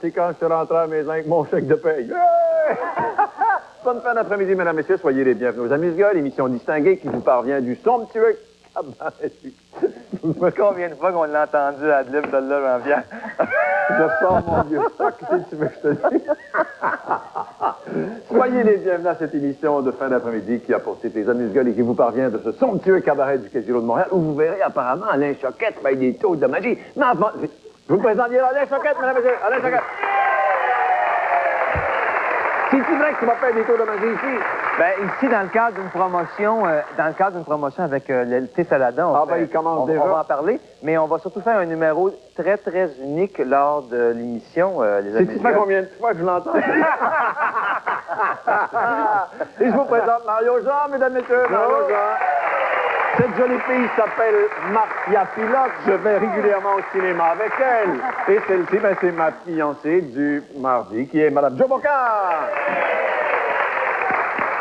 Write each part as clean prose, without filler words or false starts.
C'est quand je suis rentré à la maison avec mon chèque de paye. Bonne fin d'après-midi, mesdames, messieurs. Soyez les bienvenus aux Amuse-Gueules, émission distinguée qui vous parvient du somptueux cabaret. Combien de fois qu'on l'a entendu à Adlib de là, Jean-Pierre? Je sors mon vieux stock, si tu veux que je te dise. Soyez les bienvenus à cette émission de fin d'après-midi qui a pour titre les Amuse-Gueules et qui vous parvient de ce somptueux cabaret du Casino de Montréal où vous verrez apparemment Alain Choquette faire des tours de magie. Mais avant, je vous présente Alain Choquette, mesdames et messieurs. Alain Choquette. C'est-tu vrai que tu vas faire des tours de magie ici? Ben, ici, dans le cadre d'une promotion, avec le thé Saladin, il commence déjà. On va en parler, mais on va surtout faire un numéro très, très unique lors de l'émission, les amis. Sais-tu combien de fois que je l'entends? Et je vous présente Mario Jean, mesdames et messieurs. Mario Jean. Cette jolie fille s'appelle Marcia Pilote. Je vais régulièrement au cinéma avec elle. Et celle-ci, ben, c'est ma fiancée du mardi, qui est Madame Jo Bocard.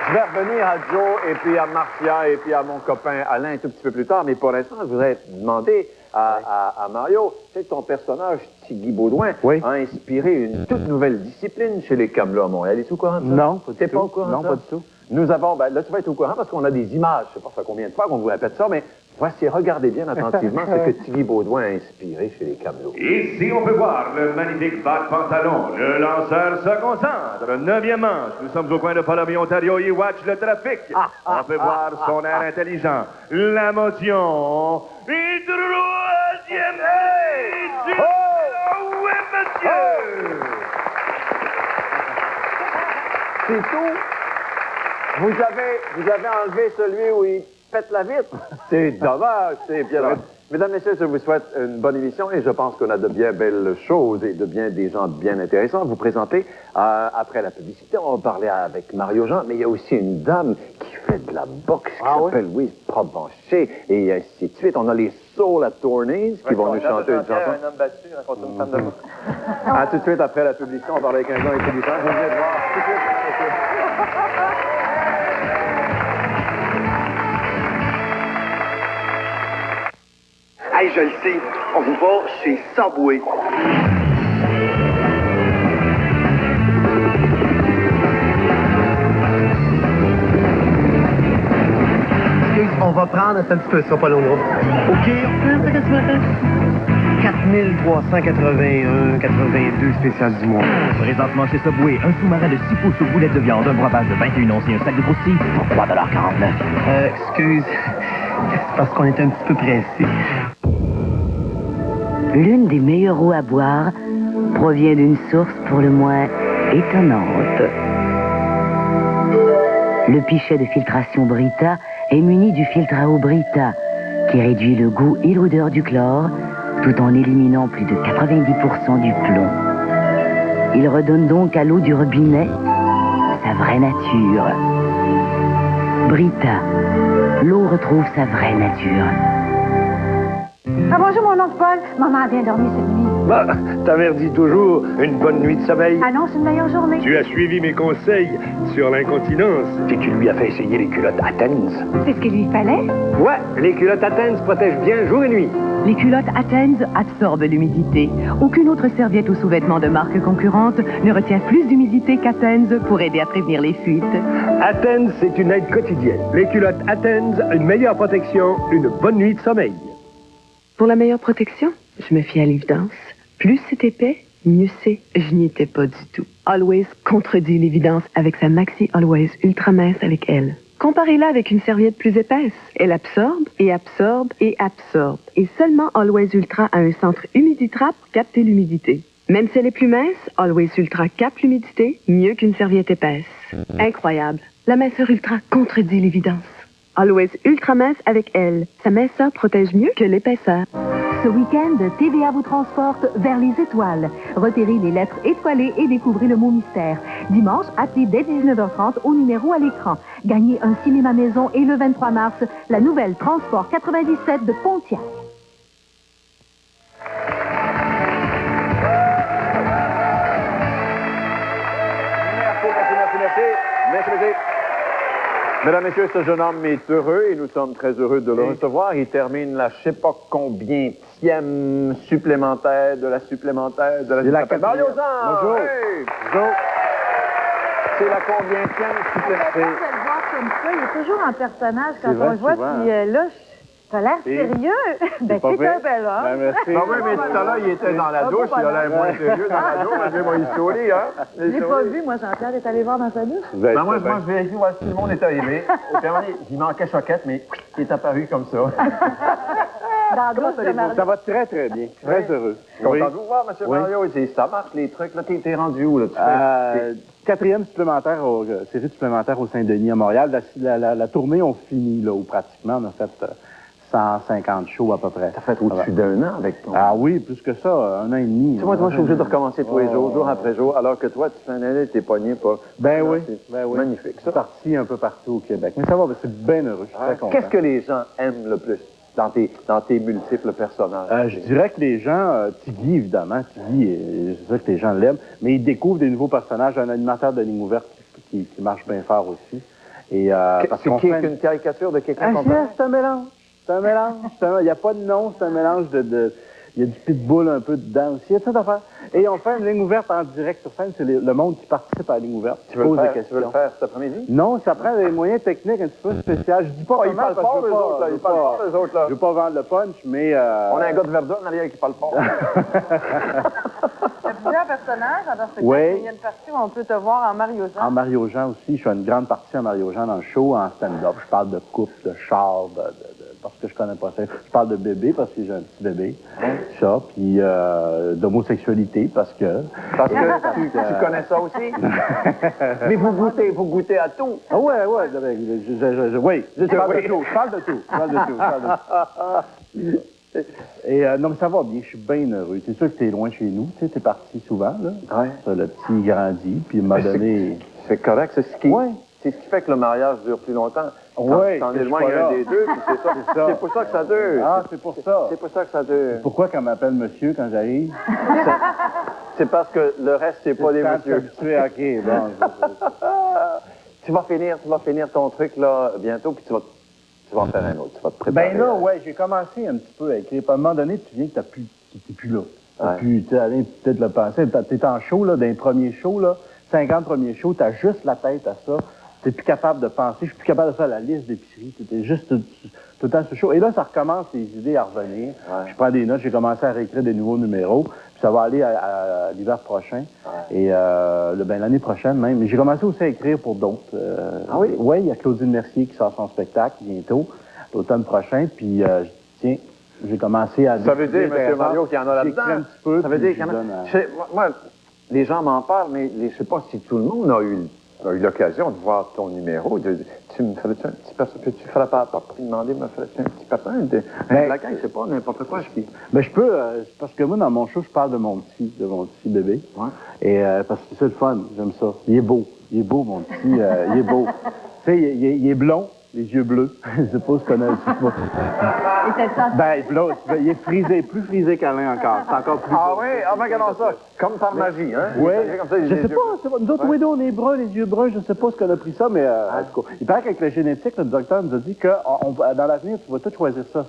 Je vais revenir à Joe et puis à Marcia et puis à mon copain Alain un tout petit peu plus tard. Mais pour l'instant, je voudrais demander à Mario, c'est que ton personnage, Tiggy Baudouin, a inspiré une toute nouvelle discipline chez les Camelots à Montréal. Es-tu au courant de ça? Non, pas du tout. T'es pas au courant de ça? Non, pas du tout. Nous avons, ben là, tu vas être au courant parce qu'on a des images. Je ne sais pas combien de fois qu'on vous répète ça, mais voici, regardez bien attentivement ce que Tiggy Baudouin a inspiré chez les Camelots. Ici, on peut voir le magnifique bas de pantalon. Le lanceur se concentre. 9e manche. Nous sommes au coin de Pallavi, Ontario. Il watch le trafic. On peut voir son air intelligent. La motion. Et 3e du... Oui, monsieur! C'est tout? Vous avez enlevé celui où il pète la vitre? C'est dommage, c'est bien dommage. Mesdames, messieurs, je vous souhaite une bonne émission et je pense qu'on a de bien belles choses et de bien des gens bien intéressants à vous présenter. Après la publicité, on va parler avec Mario Jean, mais il y a aussi une dame qui fait de la boxe qui s'appelle Louise Provencher et ainsi de suite. On a les Soul Attorneys qui vont nous chanter une chanson. Un homme battu contre une femme de boxe. À tout de suite après la publicité, on va parler avec un gars intelligent. Vous venez de voir tout de suite. Hey, je le sais, on va chez Subway. Excuse, on va prendre un petit peu, ça sera pas long. OK, on fait ce matin. 4381, 82 spécial du mois. Présentement chez Subway, un sous-marin de 6 pouces aux boulettes de viande, un breuvage de 21 onces et un sac de croustilles pour 3,49 $. Excuse, c'est parce qu'on est un petit peu pressé. L'une des meilleures eaux à boire provient d'une source pour le moins étonnante. Le pichet de filtration Brita est muni du filtre à eau Brita, qui réduit le goût et l'odeur du chlore, tout en éliminant plus de 90% du plomb. Il redonne donc à l'eau du robinet sa vraie nature. Brita, l'eau retrouve sa vraie nature. Ah bonjour, mon oncle Paul. Maman a bien dormi cette nuit. Bah, ta mère dit toujours une bonne nuit de sommeil. Ah non, c'est une meilleure journée. Tu as suivi mes conseils sur l'incontinence. Si tu lui as fait essayer les culottes Athens. C'est ce qu'il lui fallait. Ouais, les culottes Athens protègent bien jour et nuit. Les culottes Athens absorbent l'humidité. Aucune autre serviette ou sous-vêtement de marque concurrente ne retient plus d'humidité qu'Athens pour aider à prévenir les fuites. Athens, c'est une aide quotidienne. Les culottes Athens, une meilleure protection, une bonne nuit de sommeil. Pour la meilleure protection, je me fie à l'évidence. Plus c'est épais, mieux c'est. Je n'y étais pas du tout. Always contredit l'évidence avec sa Maxi Always ultra mince avec elle. Comparez-la avec une serviette plus épaisse. Elle absorbe et absorbe et absorbe. Et seulement Always Ultra a un centre Humiditrap pour capter l'humidité. Même si elle est plus mince, Always Ultra capte l'humidité mieux qu'une serviette épaisse. Incroyable. La minceur Ultra contredit l'évidence. Always ultra mince avec elle. Sa minceur protège mieux que l'épaisseur. Ce week-end, TVA vous transporte vers les étoiles. Retirez les lettres étoilées et découvrez le mot mystère. Dimanche, appelez dès 19h30 au numéro à l'écran. Gagnez un cinéma maison et le 23 mars, la nouvelle Transport 97 de Pontiac. Merci. Mesdames, Messieurs, ce jeune homme est heureux et nous sommes très heureux de le recevoir. Il termine la je sais pas combien 4e supplémentaire de la supplémentaire de la supplémentaire. Mario Jean! Bonjour. Hey! Bonjour. C'est la combienième Je supplémentaire? de le voir comme ça. Il est toujours en personnage quand C'est vrai, on le voit. souvent, Puis là, t'as l'air sérieux. Ben, pas c'est vrai. un bel homme. Ben, merci. Ben oui, mais tout à l'heure, il était dans la douche, il a l'air moins sérieux dans la douche, mais moi, il sourit, hein? Je l'ai pas vu, moi, Jean-Pierre est allé voir dans sa douche. Vous avez Ben moi, fait bien. je vérifie voir si tout le monde est arrivé. Au dernier, il manquait Choquette, mais il est apparu comme ça. Dans la douche de Mario. Ça va très, très bien. Très heureux. Content Oui. de vous voir, M. Oui. Mario. Ça marche, les trucs. Là, t'es rendu où, là? Tu fais... 4e supplémentaire, série supplémentaire au Saint-Denis à Montréal. La tournée, on finit, là, où pratiquement, on a fait 150 shows à peu près. T'as fait au-dessus d'un an avec ton... Ah oui, plus que ça, 1 an et demi. Tu vois, moi, je suis obligé de recommencer tous les jours, jour après jour, alors que toi, tu fais un année, t'es pogné pas. Ben Non, oui, c'est ben oui. magnifique, C'est ça. parti un peu partout au Québec. Mais ça va, c'est bien heureux, je suis très content. Qu'est-ce que les gens aiment le plus dans tes multiples personnages? Je dirais que les gens, Tiggy, évidemment, Tiggy, je sais que les gens l'aiment, mais ils découvrent des nouveaux personnages, un animateur de ligne ouverte qui marche bien fort aussi. Et, parce qu'on C'est fait une caricature de quelqu'un qu'on c'est un mélange. C'est un mélange. Il n'y a pas de nom, c'est un mélange de... Il y a du pitbull un peu dedans aussi. Il y a tout ça à faire. Et on fait une ligne ouverte en direct sur scène. C'est le monde qui participe à la ligne ouverte. Tu veux le faire cet après-midi? Non, ça prend des moyens techniques un petit peu spéciaux. Je dis pas ils parlent fort, les autres, là. Ils parlent fort, les autres, là. Je veux pas vendre le punch, mais... On a un gars de Verdun en arrière qui parle fort. Il y a plusieurs personnages dans ce spectacle. Oui. Il y a une partie où on peut te voir en Mario Jean. En Mario Jean aussi. Je fais une grande partie en Mario Jean dans le show, en stand-up. Je parle de couple, de char, parce que je connais pas ça. Je parle de bébé parce que j'ai un petit bébé. Ça, puis d'homosexualité parce que... Parce que tu connais ça aussi? Mais vous goûtez à tout. Ah ouais, oui, je parle de tout, je parle de tout. Et non, mais ça va bien, je suis bien heureux. C'est sûr que t'es loin chez nous, tu sais, t'es parti souvent, là. Ouais. Ça, le petit grandit, puis il m'a donné... C'est correct, c'est ce qui... Ouais. C'est ce qui fait que le mariage dure plus longtemps. Ouais, T'en que je suis éloignes pas là. un des deux, puis c'est ça. C'est ça. C'est pour ça que ça dure. Ah, c'est pour ça. C'est pour ça que ça dure. Pourquoi qu'on m'appelle monsieur quand j'arrive? C'est parce que le reste, c'est pas des messieurs. OK, bon. Tu vas finir ton truc, là, bientôt, puis tu vas en faire un autre. Tu vas te préparer. Ben là, ouais, j'ai commencé un petit peu à écrire. À un moment donné, tu viens que t'es plus là. T'as Ouais. plus, tu sais, Alain, peut-être le penser. T'es en show, là, dans les premiers shows, là, 50 premiers shows, t'as juste la tête à ça. T'es plus capable de penser. Je suis plus capable de faire la liste d'épicerie. T'étais juste tout le temps sur show. Et là, ça recommence, les idées à revenir. Ouais. Je prends des notes, j'ai commencé à réécrire des nouveaux numéros. Puis ça va aller à l'hiver prochain. Ouais. Et l'année prochaine même. Mais j'ai commencé aussi à écrire pour d'autres. Ah oui? Oui, il y a Claudine Mercier qui sort son spectacle bientôt, l'automne prochain. Puis, tiens, j'ai commencé à... Ça veut dire, M. Mario, qu'il y en a là-dedans. J'écris un petit peu. Ça veut puis dire qu'il y en je a... donne à- Je sais, moi, les gens m'en parlent, mais je sais pas si tout le monde a eu l'occasion de voir ton numéro. Tu me ferais-tu un petit personnage? Peux-tu faire pas demander, me ferais-tu un petit personnage? Un laquelle, je sais pas, n'importe quoi. Ben, je peux, parce que moi, dans mon show, je parle de mon petit bébé. Ouais. Et parce que c'est le fun, j'aime ça. Il est beau, mon petit, il est beau. Tu sais, il est blond, les yeux bleus. Je sais pas si tu connais. Et t'as le sens- Ben, blond, il est frisé, plus frisé qu'Alain encore. C'est encore plus Ah beau. oui? Ah ben, regardons ça. Comme par magie, hein? Oui, Comme ça, je sais pas, nous autres, tous les deux, on est bruns, les yeux bruns, je sais pas ce qu'on a pris ça, mais en tout cas, il paraît qu'avec la génétique, le docteur nous a dit que dans l'avenir, tu vas tout choisir ça.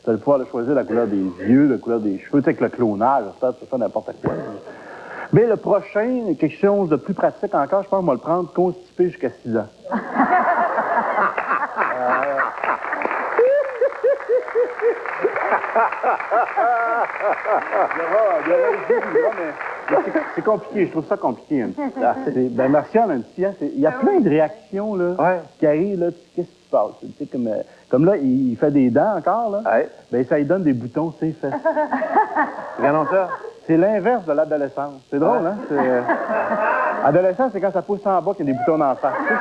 Tu vas pouvoir choisir la couleur des yeux, la couleur des cheveux, tu sais, avec le clonage, c'est ça n'importe quoi. Mais le prochain, quelque chose de plus pratique encore, je pense qu'on va le prendre constipé jusqu'à 6 ans. C'est compliqué, je trouve ça compliqué. Ben, Martial, un petit, hein, il y a plein de réactions là, qui arrivent. Là, qu'est-ce qui se passe? Tu sais, comme là, il fait des dents encore, là. Ouais. Ben, ça lui donne des boutons, tu sais, fesses. Regardons ça. C'est l'inverse de l'adolescence. C'est drôle, hein? Adolescence, c'est quand ça pousse en bas qu'il y a des boutons dans la face. Tu sais,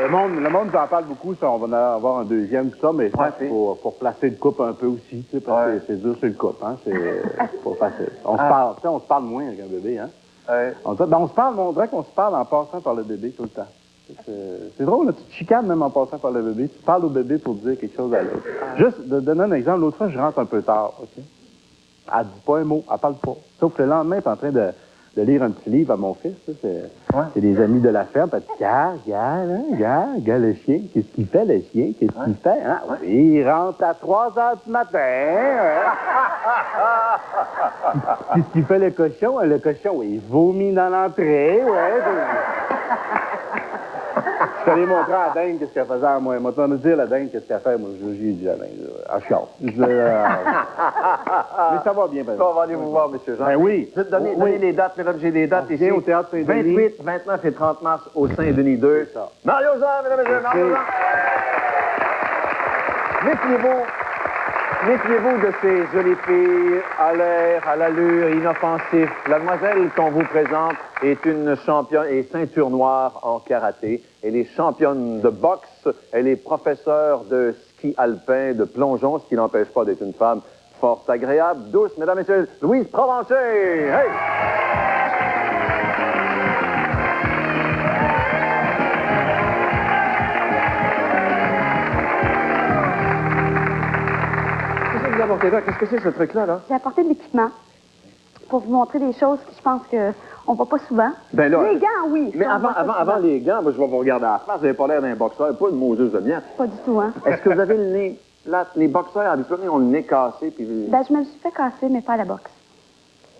Le monde nous en parle beaucoup, ça, on va en avoir un deuxième, tout ça, mais pour placer le couple un peu aussi, tu sais, parce que c'est dur sur le couple, hein, c'est pas facile. On se parle, tu sais, on se parle moins avec un bébé, hein. Ouais. On se parle, mais on dirait qu'on se parle en passant par le bébé tout le temps. C'est drôle, là, tu te chicanes même en passant par le bébé, tu parles au bébé pour dire quelque chose à l'autre. Juste, de donner un exemple, l'autre fois, je rentre un peu tard, OK? Elle dit pas un mot, elle parle pas. Sauf que le lendemain, elle est en train de de lire un petit livre à mon fils. C'est des amis de la ferme. Puis, regarde le chien. Qu'est-ce qu'il fait, le chien? Qu'est-ce qu'il fait? Hein? Il rentre à 3 heures du matin. Qu'est-ce qu'il fait, le cochon? Le cochon, il vomit dans l'entrée. Je suis allé montrer à la dingue qu'est-ce qu'elle faisait à moi. Moi, tu vas me dire, la dingue, qu'est-ce qu'elle fait? Moi, j'ai dit, la dingue, en chiant. Mais ça va bien, On va aller vous voir, M. Jean. Ben oui. Donnez les dates, mesdames, j'ai des dates ici. Au Théâtre Saint-Denis. 28, 29 et 30 mars au Saint-Denis 2. C'est ça. Mario Jean, mesdames et messieurs, Mario Jean. Méfiez-vous de ces jolies filles à l'air, à l'allure inoffensif. La demoiselle qu'on vous présente est une championne et ceinture noire en karaté. Elle est championne de boxe. Elle est professeure de ski alpin, de plongeon, ce qui n'empêche pas d'être une femme fort agréable, douce. Mesdames et messieurs, Louise Provencher. Hey! Qu'est-ce que c'est ce truc-là, là? J'ai apporté de l'équipement pour vous montrer des choses que je pense qu'on voit pas souvent. Ben là, les gants, oui. Mais avant les gants, moi, je vais vous regarder à la face. Vous n'avez pas l'air d'un boxeur, pas une moseuse de miel. Pas du tout, hein? Est-ce que vous avez le nez... Là, les boxeurs, habituellement, ont le nez cassé, puis... Ben, je me suis fait casser, mais pas à la boxe.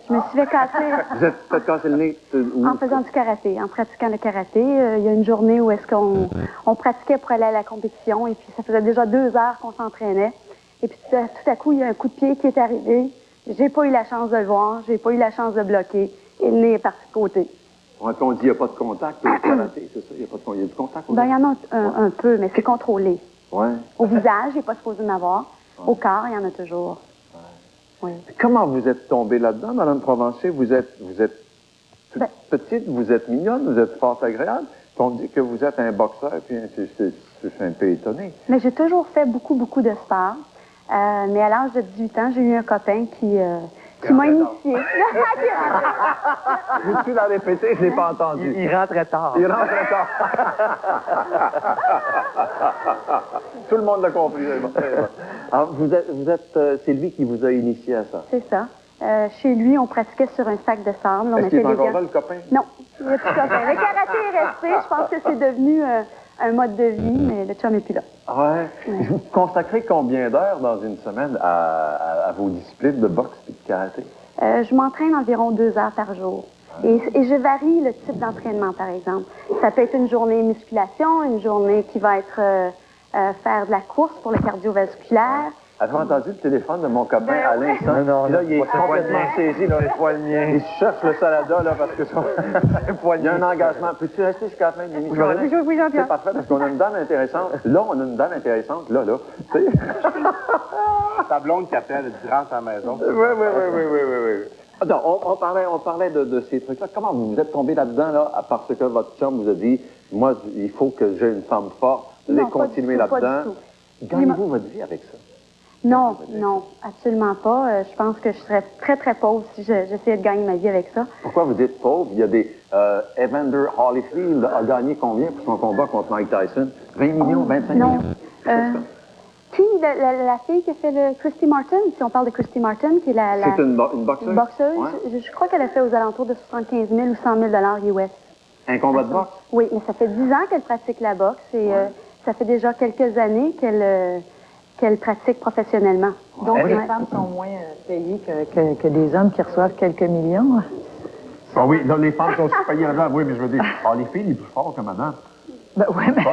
Je me suis fait casser... Vous êtes fait casser le nez où? En faisant du karaté, en pratiquant le karaté. Il y a une journée où est-ce qu'on pratiquait pour aller à la compétition, et puis ça faisait déjà 2 heures qu'on s'entraînait. Et puis tout à coup, il y a un coup de pied qui est arrivé. J'ai pas eu la chance de le voir, j'ai pas eu la chance de bloquer, et le nez est parti de côté. On dit qu'il n'y a pas de contact au karaté, c'est ça? Il y a du contact au Ben, il y en a un peu, mais c'est contrôlé. Ouais. Au visage, il n'est pas supposé en avoir. Au corps, il y en a toujours. Oui. Comment vous êtes tombée là-dedans, Mme Provencher? Vous êtes toute petite, vous êtes mignonne, vous êtes fort agréable. On dit que vous êtes un boxeur, puis je suis un peu étonné. Mais j'ai toujours fait beaucoup de sport. Mais à l'âge de 18 ans, j'ai eu un copain qui m'a initié. Je suis dans les pétés, je ne l'ai pas entendu. Il rentrait tard. Il rentrait tard. Tout le monde l'a compris. Alors, c'est lui qui vous a initié à ça? C'est ça. Chez lui, on pratiquait sur un sac de sable. Est-ce qu'il est encore là, le copain? Non, il n'y a plus de copain. Le karaté est resté. Je pense que c'est devenu un mode de vie, mais le chum n'est plus là. Ouais. Vous consacrez combien d'heures dans une semaine à vos disciplines de boxe et de karaté? Je m'entraîne environ 2 heures par jour. Et je varie le type d'entraînement, par exemple. Ça peut être une journée musculation, une journée qui va être faire de la course pour le cardiovasculaire. Avez-vous entendu le téléphone de mon copain à l'instant? Non, là, il est complètement saisi. Là. C'est pas le mien. Il cherche le salada, là, parce que il y a un engagement. Peux-tu rester jusqu'à la fin de l'émission? Oui, Jean-Pierre. C'est parfait, parce qu'on a une dame intéressante. Là, on a une dame intéressante. Là. Tu sais? Ta blonde qui appelle, elle dit, rentre à la maison. Oui. Donc, on parlait de ces trucs-là. Comment vous êtes tombé là-dedans, là, parce que votre chum vous a dit, moi, il faut que j'ai une femme forte, vous allez continuer là-dedans. Gagnez-vous votre vie avec ça? Non, absolument pas. Je pense que je serais très, très pauvre si j'essayais de gagner ma vie avec ça. Pourquoi vous dites pauvre? Il y a des... Evander Holyfield a gagné combien pour son combat contre Mike Tyson? 20 millions, 25 millions? Qui? La fille qui a fait le Christy Martin, si on parle de Christy Martin, qui est C'est une boxeuse? Boxeuse. Ouais. Je crois qu'elle a fait aux alentours de 75 000 ou 100 000 US. Un combat de boxe? Oui, mais ça fait 10 ans qu'elle pratique la boxe et ça fait déjà quelques années qu'elle pratique professionnellement. Donc, les femmes sont moins payées que des hommes qui reçoivent quelques millions. Ah oui, là, les femmes sont payées en oui, mais je veux dire, les filles, les plus fortes que madame. Ben oui, mais...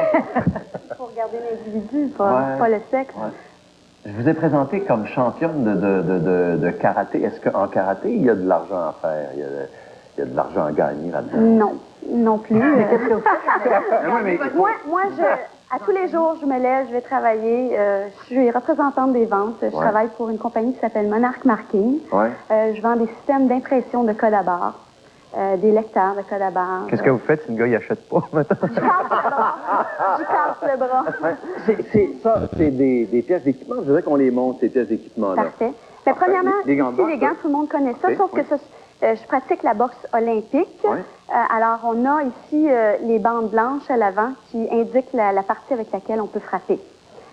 Il faut regarder l'individu, pas le sexe. Ouais. Je vous ai présenté comme championne de karaté. Est-ce qu'en karaté, il y a de l'argent à faire? Il y a de l'argent à gagner là-dedans? Non plus. Qu'est-ce que vous faites? Moi, à tous les jours, je me lève, je vais travailler. Je suis représentante des ventes. Je travaille pour une compagnie qui s'appelle Monarch Marking. Ouais. Je vends des systèmes d'impression de codes à barre, des lecteurs de codes à barre. Qu'est-ce que vous faites si le gars, il achète pas, maintenant? Je casse le bras. C'est des pièces d'équipement. Je voudrais qu'on les monte, ces pièces d'équipement-là. Parfait. Mais premièrement, les gants de boxe, les gants, tout le monde connaît ça, sauf que je pratique la boxe olympique. Oui. Alors, on a ici les bandes blanches à l'avant qui indiquent la partie avec laquelle on peut frapper.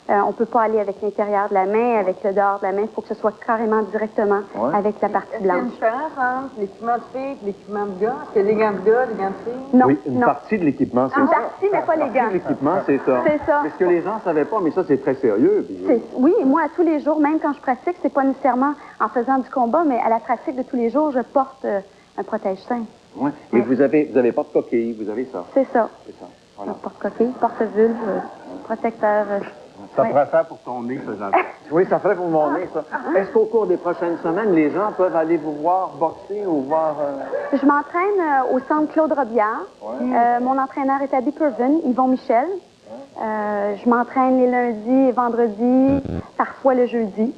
On ne peut pas aller avec l'intérieur de la main, avec le dehors de la main. Il faut que ce soit carrément directement avec la partie Est-ce qu'il y a une blanche. différence entre l'équipement de filles et l'équipement de gars? Est-ce qu'il y a des gants de gars, des gants de filles? Non, Oui, une non. partie de l'équipement, c'est ça. Une partie, mais pas les Une partie gants. de l'équipement, c'est ça. C'est ça. Mais ce que les gens ne savaient pas, mais ça, c'est très sérieux. Puis... Oui, moi, à tous les jours, même quand je pratique, c'est pas nécessairement en faisant du combat, mais à la pratique de tous les jours, je porte un protège-sein. Ouais. Et vous avez pas de coquille, vous avez ça. C'est ça. C'est ça. Voilà. Porte-coquille, porte-vulve, protecteur. Ça ouais. pourrait faire pour ton nez, ce genre. Oui, ça ferait pour mon nez, ça. Est-ce qu'au cours des prochaines semaines, les gens peuvent aller vous voir boxer ou voir... Je m'entraîne au centre Claude Robillard. Mon entraîneur est à Beakerville, Yvon Michel. Je m'entraîne les lundis et vendredis, parfois le jeudi.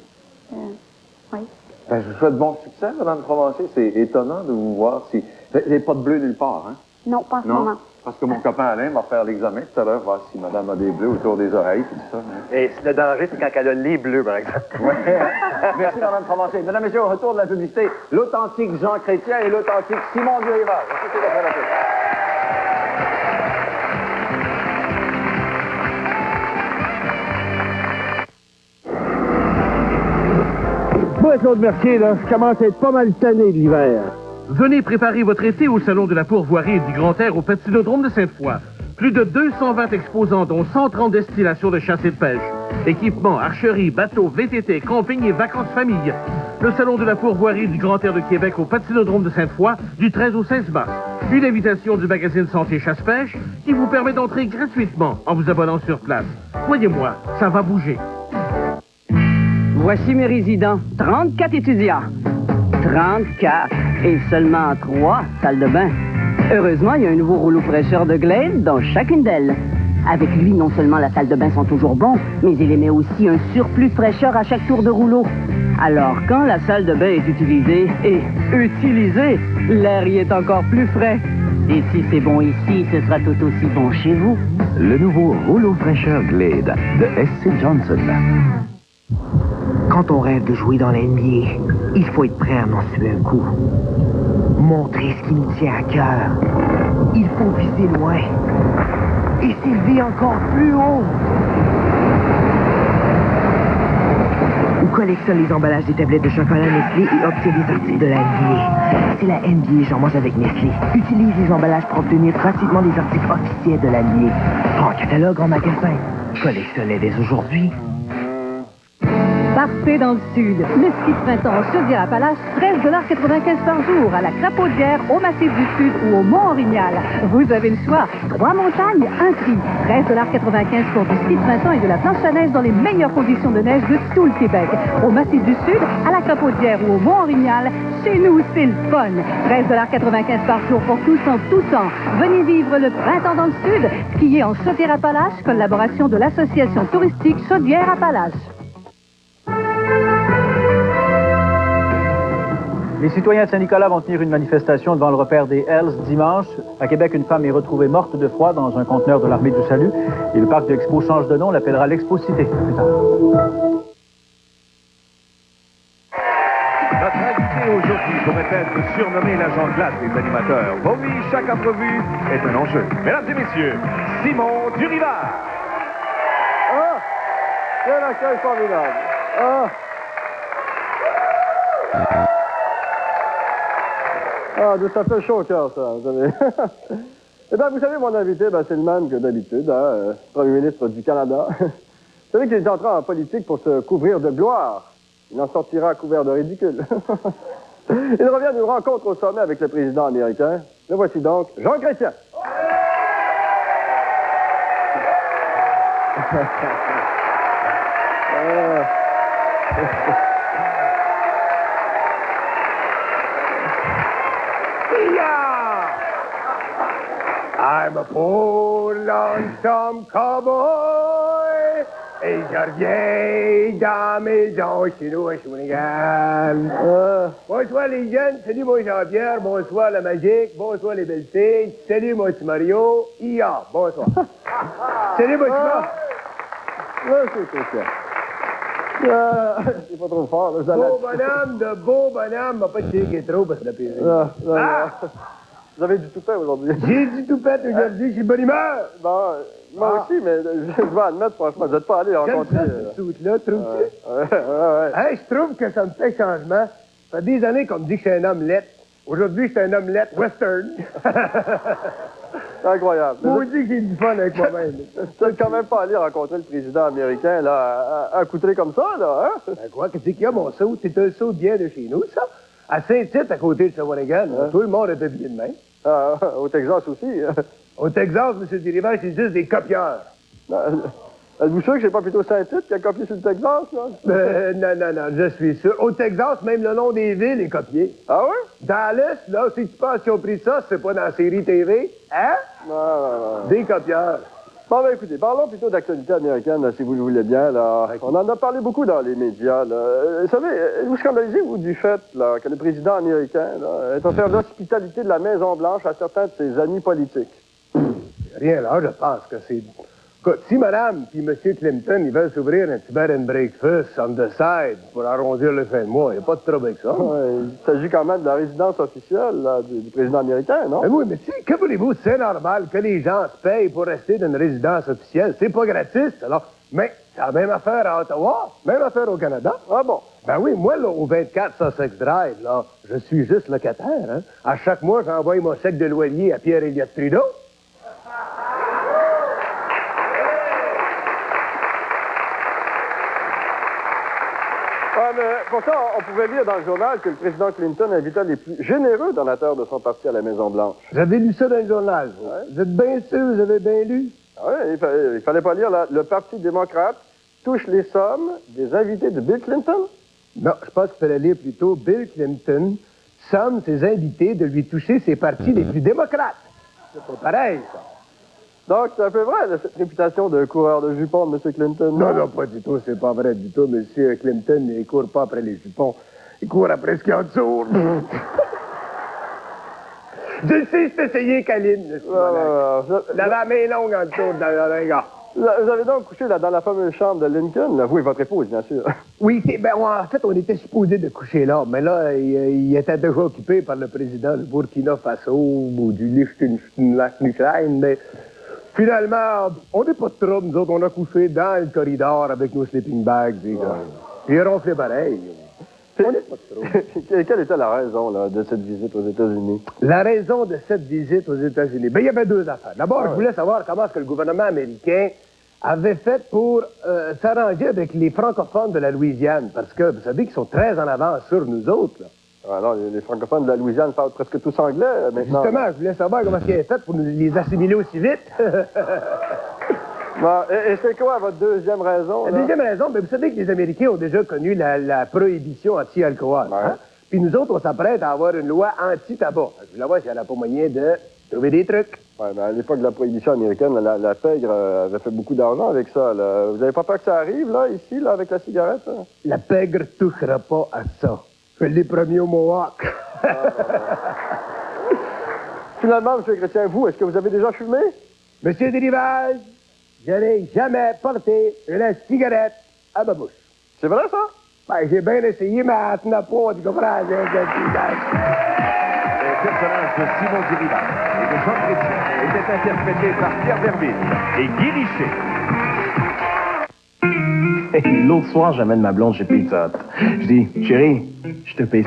Oui. Ben, je vous souhaite bon succès, Mme Provencher. C'est étonnant de vous voir si... Vous n'avez pas de bleu nulle part, hein? Non, pas en ce Non? moment. Parce que mon copain Alain va faire l'examen tout à l'heure, voir si madame a des bleus autour des oreilles et tout ça. Et le danger, c'est quand elle a les bleus, par exemple. Ouais. Merci, Mme Provencher. Mesdames, Messieurs, au retour de la publicité, l'authentique Jean Chrétien et l'authentique Simon Durivard. Écoutez le faire Moi, Claude Mercier, là, je commence à être pas mal tanné de l'hiver. Venez préparer votre été au Salon de la Pourvoirie et du Grand Air au Patinodrome de Sainte-Foy. Plus de 220 exposants, dont 130 destinations de chasse et de pêche. Équipements, archerie, bateaux, VTT, camping et vacances famille. Le Salon de la Pourvoirie et du Grand Air de Québec au Patinodrome de Sainte-Foy du 13 au 16 mars. Une invitation du magazine Santé Chasse-Pêche qui vous permet d'entrer gratuitement en vous abonnant sur place. Croyez-moi, ça va bouger. Voici mes résidents, 34 étudiants. 34 et seulement 3 salles de bain. Heureusement, il y a un nouveau rouleau fraîcheur de Glade dans chacune d'elles. Avec lui, non seulement la salle de bain sent toujours bon, mais il émet aussi un surplus de fraîcheur à chaque tour de rouleau. Alors, quand la salle de bain est utilisée, l'air y est encore plus frais. Et si c'est bon ici, ce sera tout aussi bon chez vous. Le nouveau rouleau fraîcheur Glade de S.C. Johnson. Quand on rêve de jouer dans l'NBA, il faut être prêt à en suer un coup. Montrer ce qui nous tient à cœur. Il faut viser loin. Et s'élever encore plus haut. Ou collectionne les emballages des tablettes de chocolat Nestlé et obtient des articles de la NBA. C'est la NBA, j'en mange avec Nestlé. Utilise les emballages pour obtenir gratuitement des articles officiels de la NBA. En catalogue, en magasin. Collectionne-les dès aujourd'hui. Partez dans le sud. Le ski de printemps Chaudière-Appalaches, 13,95 par jour à la Crapaudière, au Massif du Sud ou au Mont-Orignal. Vous avez le choix. 3 montagnes, un prix. 13,95 pour du ski de printemps et de la planche à neige dans les meilleures conditions de neige de tout le Québec. Au Massif du Sud, à la Crapaudière ou au Mont-Orignal, chez nous, c'est le fun. 13,95 par jour pour tous en tout temps. Venez vivre le printemps dans le sud. Skier en Chaudière-Appalaches, collaboration de l'association touristique Chaudière-Appalaches. Les citoyens de Saint-Nicolas vont tenir une manifestation devant le repère des Hells dimanche. À Québec, une femme est retrouvée morte de froid dans un conteneur de l'Armée du Salut. Et le parc de l'Expo change de nom, on l'appellera l'Expo Cité. Plus tard. Notre invité aujourd'hui pourrait être surnommé l'agent glace des animateurs. Pour lui, chaque entrevue est un enjeu. Mesdames et messieurs, Simon Durivard. Ah! Quel accueil formidable! Ah! Ah, ça fait chaud au cœur, ça. Vous savez. Eh bien, vous savez, mon invité, c'est le même que d'habitude, hein, Premier ministre du Canada. Vous savez qu'il est entré en politique pour se couvrir de gloire. Il en sortira couvert de ridicule. Il revient d'une rencontre au sommet avec le président américain. Le voici donc, Jean Chrétien. I'm a poor lonesome cowboy et je reviens dans maison chez nous à Shawinigan. Bonsoir les jeunes, salut moi Jean-Pierre, bonsoir la magique, bonsoir les belles filles, salut moi petit Mario, Ia, bonsoir. Salut moi petit Merci, Christian. C'est pas trop fort, là, beau bonhomme, m'a pas de chier qui est trop parce que la pire. Vous avez du toupet aujourd'hui. J'ai du toupet aujourd'hui, je suis de bonne humeur. Bon, Moi aussi, mais je vais admettre, franchement, vous n'êtes pas allé rencontrer... là, trouves-tu? Hey, je trouve que ça me fait changement. Ça fait des années qu'on me dit que je suis un omelette. Aujourd'hui, je suis un omelette western. C'est incroyable. Moi, je dis que j'ai du fun avec moi-même. Vous n'êtes quand même pas allé rencontrer le président américain, là, à coutrer comme ça, là, hein? Ben quoi, qu'est-ce qu'il y a, mon saut? C'est un saut bien de chez nous, ça. À Saint-Tite, à côté de Shawinigan, tout le monde est habillé de même. Au Texas aussi. Au Texas, M. Dirival, c'est juste des copieurs. Êtes-vous sûr que c'est pas plutôt Saint-Tite qui a copié sur le Texas, là? Non, je suis sûr. Au Texas, même le nom des villes est copié. Ah ouais? Dallas, là, si tu penses qu'ils ont pris ça, c'est pas dans la série TV, hein? Non. Des copieurs. Bon, ben écoutez, parlons plutôt d'actualité américaine, là, si vous le voulez bien, là. On en a parlé beaucoup dans les médias, là. Vous savez, vous scandalisez-vous du fait, là, que le président américain, là, est offert l'hospitalité de la Maison-Blanche à certains de ses amis politiques? Rien là, je pense que c'est... Écoute, si madame puis M. Clinton, ils veulent s'ouvrir un petit bed and breakfast on the side pour arrondir le fin de mois, il n'y a pas de trouble avec ça. Ouais, il s'agit quand même de la résidence officielle, là, du président américain, non? Mais oui, mais tu sais, que voulez-vous, c'est normal que les gens se payent pour rester dans une résidence officielle. C'est pas gratis, alors. Mais c'est la même affaire à Ottawa, même affaire au Canada. Ah bon? Ben oui, moi, là, au 24 Sussex Drive, là, je suis juste locataire, hein. À chaque mois, j'envoie mon chèque de loyer à Pierre-Éliott Trudeau. Mais pourtant, on pouvait lire dans le journal que le président Clinton invitait les plus généreux donateurs de son parti à la Maison-Blanche. Vous avez lu ça dans le journal, vous? Ouais. Vous êtes bien sûr, vous avez bien lu? Oui, il fallait pas lire, là. Le Parti démocrate touche les sommes des invités de Bill Clinton? Non, je pense qu'il fallait lire plutôt Bill Clinton somme ses invités de lui toucher ses partis les plus démocrates. C'est pas pareil, ça. Donc, c'est un peu vrai, là, cette réputation de coureur de jupons de M. Clinton. Non, pas du tout, c'est pas vrai du tout. M. Clinton, il court pas après les jupons. Il court après ce qu'il y a en dessous. Je sais, c'est essayé, Caline. Il avait la main longue en dessous dans le gars. Vous avez donc couché là, dans la fameuse chambre de Lincoln, là, vous et votre épouse, bien sûr. Oui, en fait, on était supposé de coucher là, mais là, il était déjà occupé par le président du Burkina Faso ou du Liechtenstein, mais finalement, on n'est pas de trouble, nous autres, on a couché dans le corridor avec nos sleeping bags, puis il a ronflé pareil. On n'est pas de trouble. Quelle était la raison là, de cette visite aux États-Unis? La raison de cette visite aux États-Unis? Bien, il y avait deux affaires. D'abord, je voulais savoir comment est-ce que le gouvernement américain avait fait pour s'arranger avec les francophones de la Louisiane, parce que vous savez qu'ils sont très en avance sur nous autres, là. Alors, les francophones de la Louisiane parlent presque tous anglais, maintenant. Justement, je voulais savoir comment ils avaient fait pour nous les assimiler aussi vite. Bon, et c'est quoi votre deuxième raison? La deuxième raison, bien, vous savez que les Américains ont déjà connu la prohibition anti-alcool. Ouais. Hein? Puis nous autres, on s'apprête à avoir une loi anti-tabac. Je voulais voir s'il n'y en a pas moyen de trouver des trucs. Ouais, mais à l'époque de la prohibition américaine, la pègre avait fait beaucoup d'argent avec ça, là. Vous n'avez pas peur que ça arrive, là, ici, là, avec la cigarette? Hein? La pègre touchera pas à ça. Je l'ai promis au Mohawk. Finalement, M. Chrétien, vous, est-ce que vous avez déjà fumé? Monsieur Derival, je n'ai jamais porté une cigarette à ma bouche. C'est vrai, ça? Ben, j'ai bien essayé, mais elle tenait pas, tu comprends? Le personnage de Simon Derival et de Jean Chrétien était interprété par Pierre Verville et Guy Richer. L'autre soir, j'amène ma blonde chez Pizza Hut. Je dis, chérie, je te paye